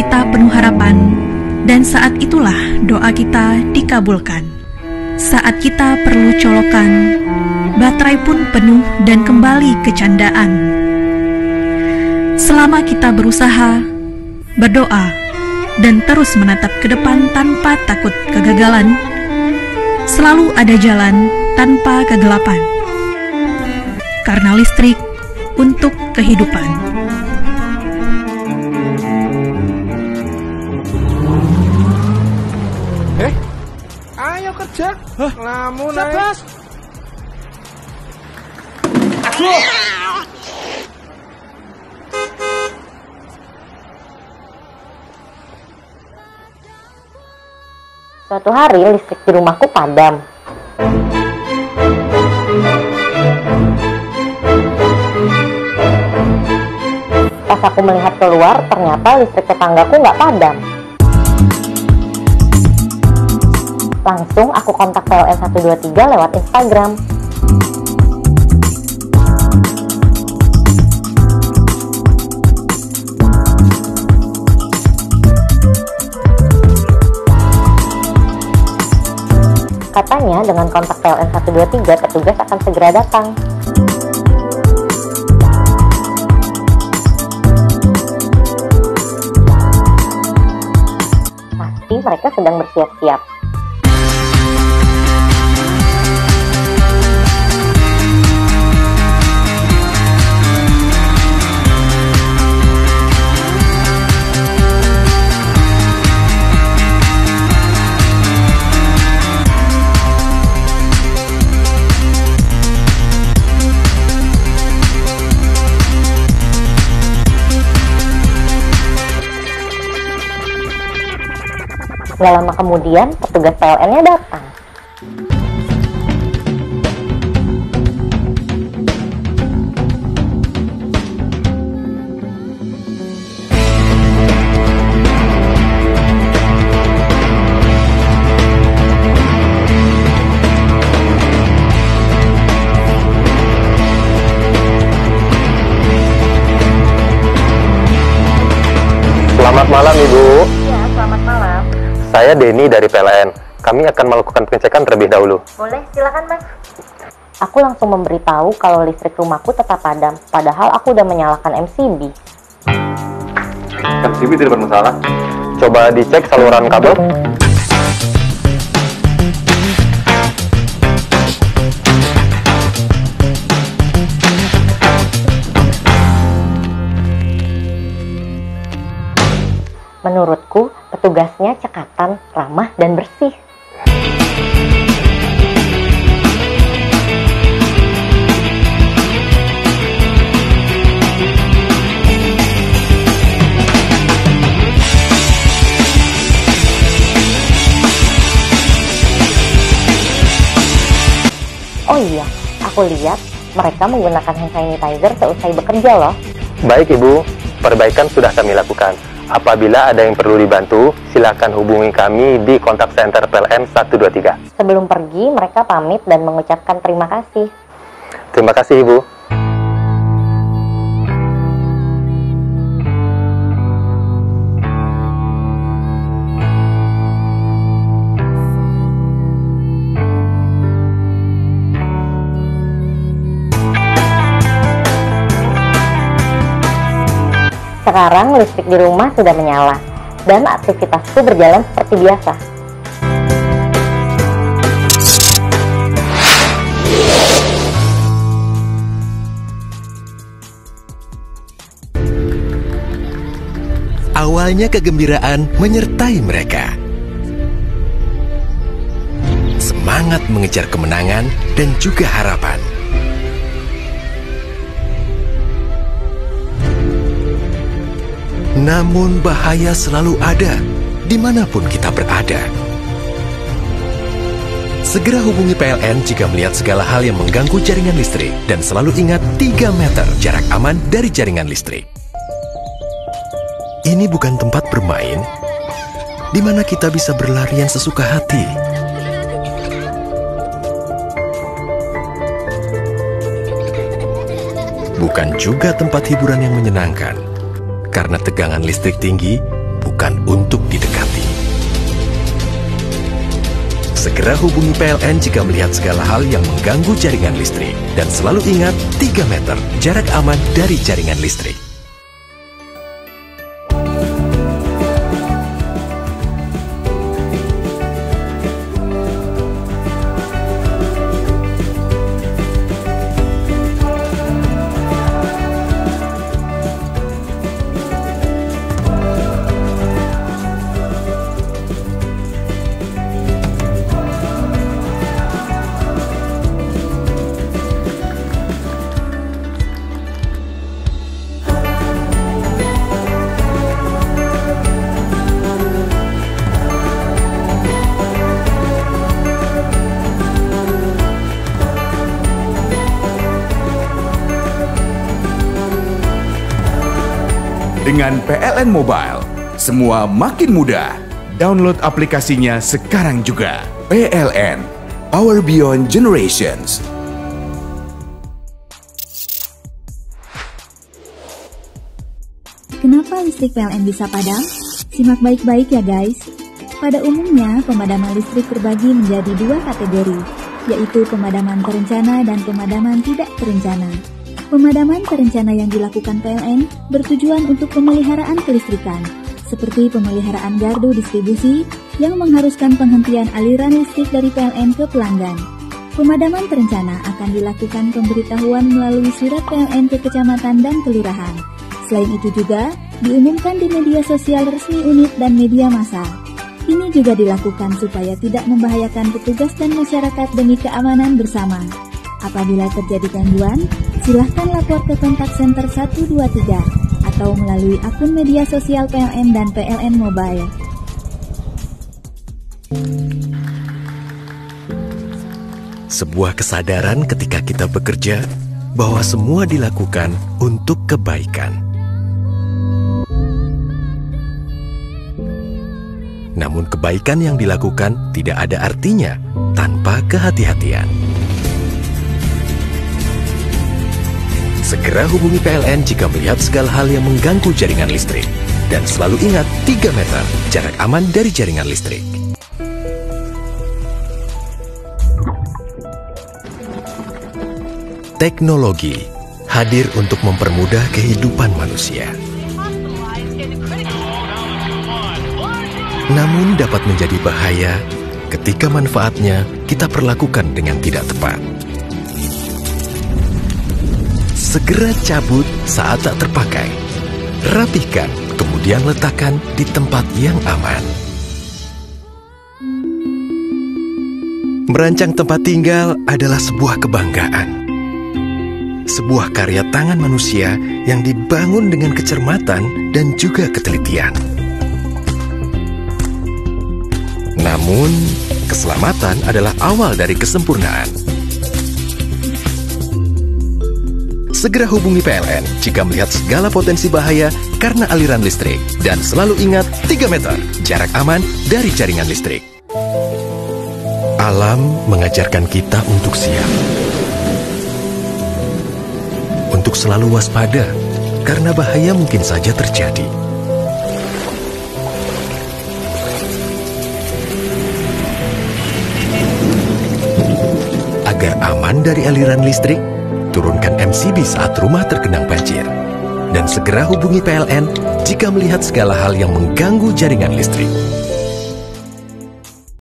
kita penuh harapan, dan saat itulah doa kita dikabulkan. Saat kita perlu colokan, baterai pun penuh dan kembali ke candaan. Selama kita berusaha, berdoa, dan terus menatap ke depan tanpa takut kegagalan, selalu ada jalan tanpa kegelapan. Karena listrik untuk kehidupan. Ayo kerja. Lamun Siap, Bos. Aduh. Suatu hari listrik di rumahku padam. Pas aku melihat keluar, ternyata listrik tetanggaku nggak padam. Langsung aku kontak PLN 123 lewat Instagram. Katanya dengan kontak PLN 123 petugas akan segera datang. Pasti mereka sedang bersiap-siap. Gak lama kemudian, petugas PLN-nya datang. Selamat malam, Ibu. Iya, selamat malam. Saya Denny dari PLN. Kami akan melakukan pengecekan terlebih dahulu. Boleh, silakan Mas. Aku langsung memberitahu kalau listrik rumahku tetap padam, padahal aku udah menyalakan MCB. MCB tidak bermasalah. Coba dicek saluran kabel. Menurutku, petugasnya cekatan, ramah, dan bersih. Oh iya, aku lihat mereka menggunakan hand sanitizer seusai bekerja loh. Baik, Ibu. Perbaikan sudah kami lakukan. Apabila ada yang perlu dibantu, silakan hubungi kami di kontak center PLN 123. Sebelum pergi, mereka pamit dan mengucapkan terima kasih. Terima kasih, Ibu. Sekarang listrik di rumah sudah menyala, dan aktivitasku berjalan seperti biasa. Awalnya kegembiraan menyertai mereka. Semangat mengejar kemenangan dan juga harapan. Namun bahaya selalu ada, dimanapun kita berada. Segera hubungi PLN jika melihat segala hal yang mengganggu jaringan listrik. Dan selalu ingat 3 meter jarak aman dari jaringan listrik. Ini bukan tempat bermain, di mana kita bisa berlarian sesuka hati. Bukan juga tempat hiburan yang menyenangkan. Karena tegangan listrik tinggi bukan untuk didekati. Segera hubungi PLN jika melihat segala hal yang mengganggu jaringan listrik. Dan selalu ingat 3 meter jarak aman dari jaringan listrik. Dengan PLN Mobile, semua makin mudah. Download aplikasinya sekarang juga. PLN, Power Beyond Generations. Kenapa listrik PLN bisa padam? Simak baik-baik ya guys. Pada umumnya, pemadaman listrik terbagi menjadi 2 kategori, yaitu pemadaman terencana dan pemadaman tidak terencana. Pemadaman terencana yang dilakukan PLN bertujuan untuk pemeliharaan kelistrikan, seperti pemeliharaan gardu distribusi yang mengharuskan penghentian aliran listrik dari PLN ke pelanggan. Pemadaman terencana akan dilakukan pemberitahuan melalui surat PLN ke kecamatan dan kelurahan. Selain itu juga diumumkan di media sosial resmi unit dan media massa. Ini juga dilakukan supaya tidak membahayakan petugas dan masyarakat demi keamanan bersama. Apabila terjadi gangguan, silahkan lapor ke kontak center 123 atau melalui akun media sosial PLN dan PLN Mobile. Sebuah kesadaran ketika kita bekerja bahwa semua dilakukan untuk kebaikan. Namun kebaikan yang dilakukan tidak ada artinya tanpa kehati-hatian. Segera hubungi PLN jika melihat segala hal yang mengganggu jaringan listrik. Dan selalu ingat 3 meter jarak aman dari jaringan listrik. Teknologi hadir untuk mempermudah kehidupan manusia. Namun dapat menjadi bahaya ketika manfaatnya kita perlakukan dengan tidak tepat. Segera cabut saat tak terpakai. Rapihkan, kemudian letakkan di tempat yang aman. Merancang tempat tinggal adalah sebuah kebanggaan. Sebuah karya tangan manusia yang dibangun dengan kecermatan dan juga ketelitian. Namun, keselamatan adalah awal dari kesempurnaan. Segera hubungi PLN jika melihat segala potensi bahaya karena aliran listrik. Dan selalu ingat 3 meter jarak aman dari jaringan listrik. Alam mengajarkan kita untuk siap. Untuk selalu waspada karena bahaya mungkin saja terjadi. Agar aman dari aliran listrik, turunkan MCB saat rumah tergenang banjir. Dan segera hubungi PLN jika melihat segala hal yang mengganggu jaringan listrik.